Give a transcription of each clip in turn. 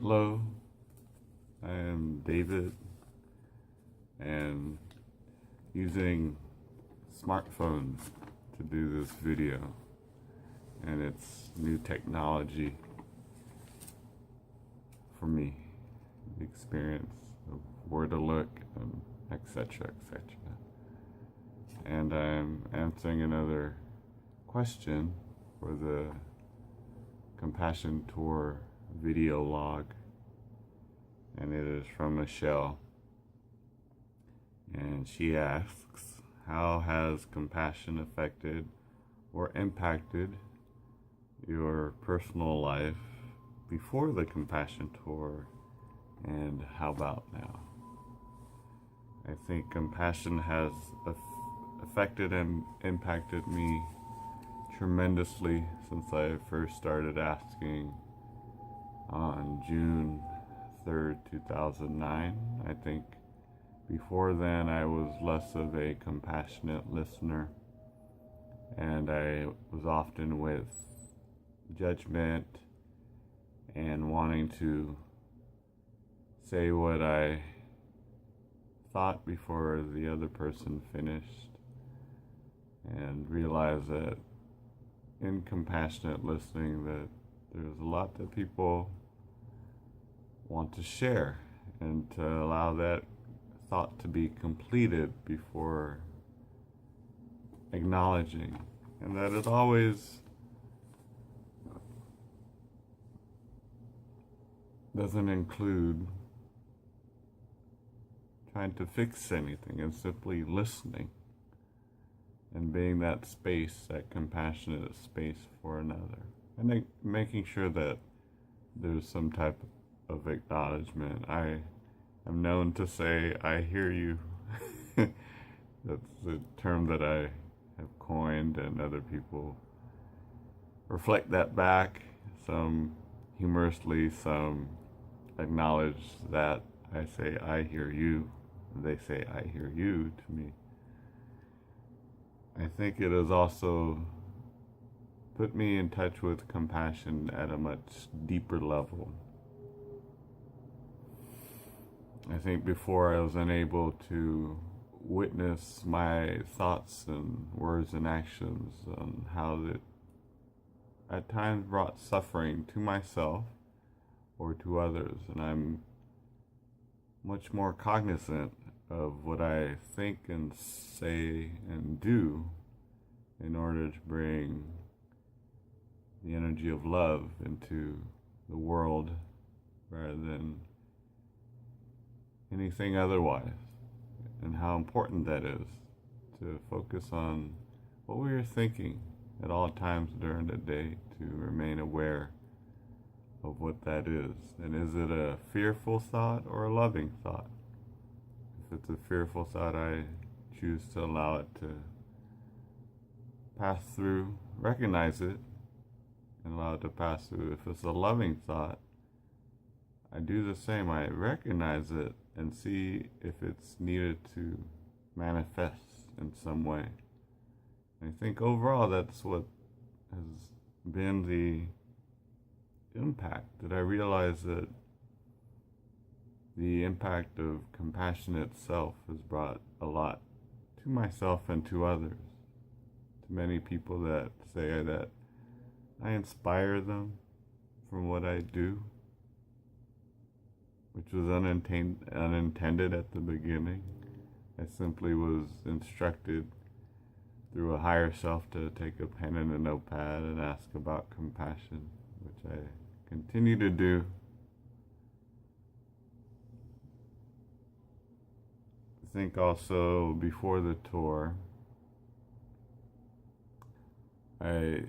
Hello, I am David, and using smartphone to do this video, and it's new technology for me, the experience of where to look, and etc. etc. And I'm answering another question for the Compassion Tour video log, and it is from Michelle, and she asks, how has compassion affected or impacted your personal life before the Compassion Tour, and how about now? I think compassion has affected and impacted me tremendously since I first started asking on June 3rd, 2009. I think before then I was less of a compassionate listener, and I was often with judgment and wanting to say what I thought before the other person finished, and realize that in compassionate listening that there's a lot that people want to share, and to allow that thought to be completed before acknowledging, and that it always doesn't include trying to fix anything, and simply listening and being that space, that compassionate space for another, and making sure that there's some type of acknowledgement. I am known to say, I hear you. That's a term that I have coined, and other people reflect that back, some humorously, some acknowledge that I say, I hear you, and they say, I hear you to me. I think it has also put me in touch with compassion at a much deeper level. I think before I was unable to witness my thoughts and words and actions, and how that at times brought suffering to myself or to others, and I'm much more cognizant of what I think and say and do in order to bring the energy of love into the world rather than anything otherwise, and how important that is to focus on what we are thinking at all times during the day, to remain aware of what that is. And is it a fearful thought or a loving thought? If it's a fearful thought, I choose to allow it to pass through, recognize it, and allow it to pass through. If it's a loving thought, I do the same. I recognize it and see if it's needed to manifest in some way. I think overall that's what has been the impact, that I realize that the impact of compassion itself has brought a lot to myself and to others, to many people that say that I inspire them from what I do, which was unintended at the beginning. I simply was instructed through a higher self to take a pen and a notepad and ask about compassion, which I continue to do. I think also before the tour, I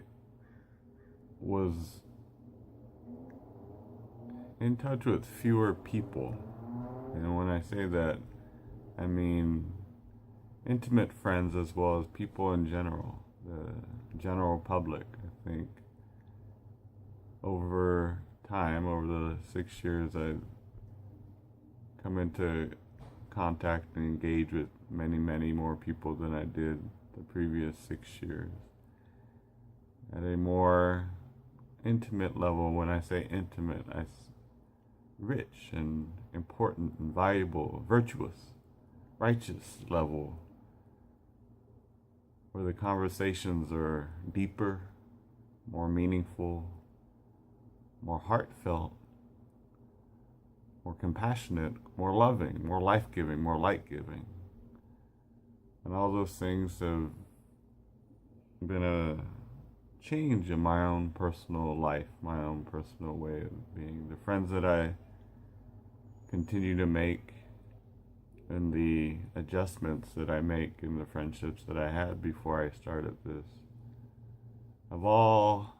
was in touch with fewer people. And when I say that, I mean intimate friends as well as people in general, the general public. I think over time, over the 6 years, I've come into contact and engage with many, many more people than I did the previous 6 years. At a more intimate level, when I say intimate, I rich and important and valuable, virtuous, righteous level, where the conversations are deeper, more meaningful, more heartfelt, more compassionate, more loving, more life-giving, more light-giving. And all those things have been a change in my own personal life, my own personal way of being. The friends that I continue to make and the adjustments that I make in the friendships that I had before I started this have all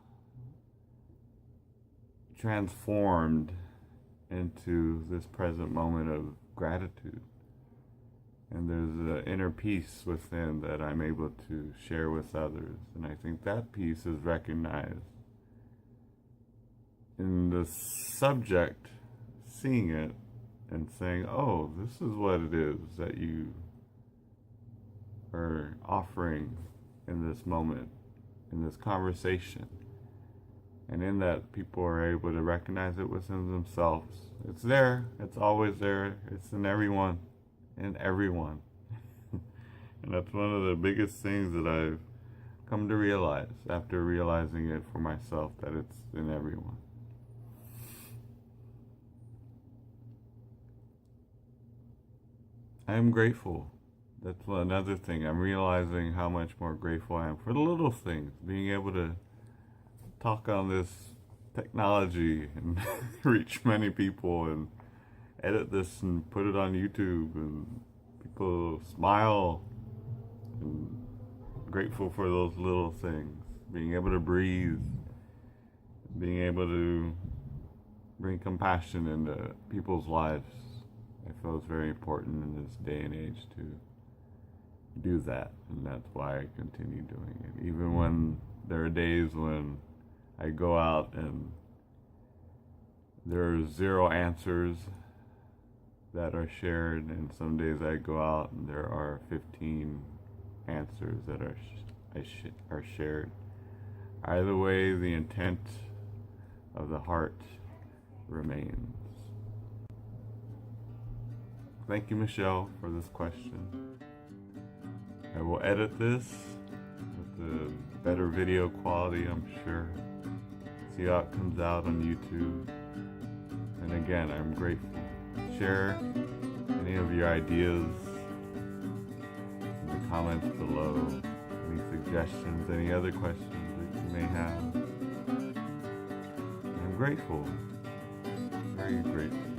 transformed into this present moment of gratitude. And there's an inner peace within that I'm able to share with others. And I think that peace is recognized in the subject seeing it and saying, oh, this is what it is that you are offering in this moment, in this conversation. And in that, people are able to recognize it within themselves. It's there. It's always there. It's in everyone. In everyone. And that's one of the biggest things that I've come to realize after realizing it for myself, that it's in everyone. I am grateful. That's another thing. I'm realizing how much more grateful I am for the little things. Being able to talk on this technology and reach many people and edit this and put it on YouTube and people smile, and grateful for those little things. Being able to breathe, being able to bring compassion into people's lives. I feel it's very important in this day and age to do that, and that's why I continue doing it. Even when there are days when I go out and there are 0 answers that are shared, and some days I go out and there are 15 answers that are shared. Either way, the intent of the heart remains. Thank you, Michelle, for this question. I will edit this with the better video quality, I'm sure. See how it comes out on YouTube. And again, I'm grateful. Share any of your ideas in the comments below. Any suggestions, any other questions that you may have. I'm grateful. Very grateful.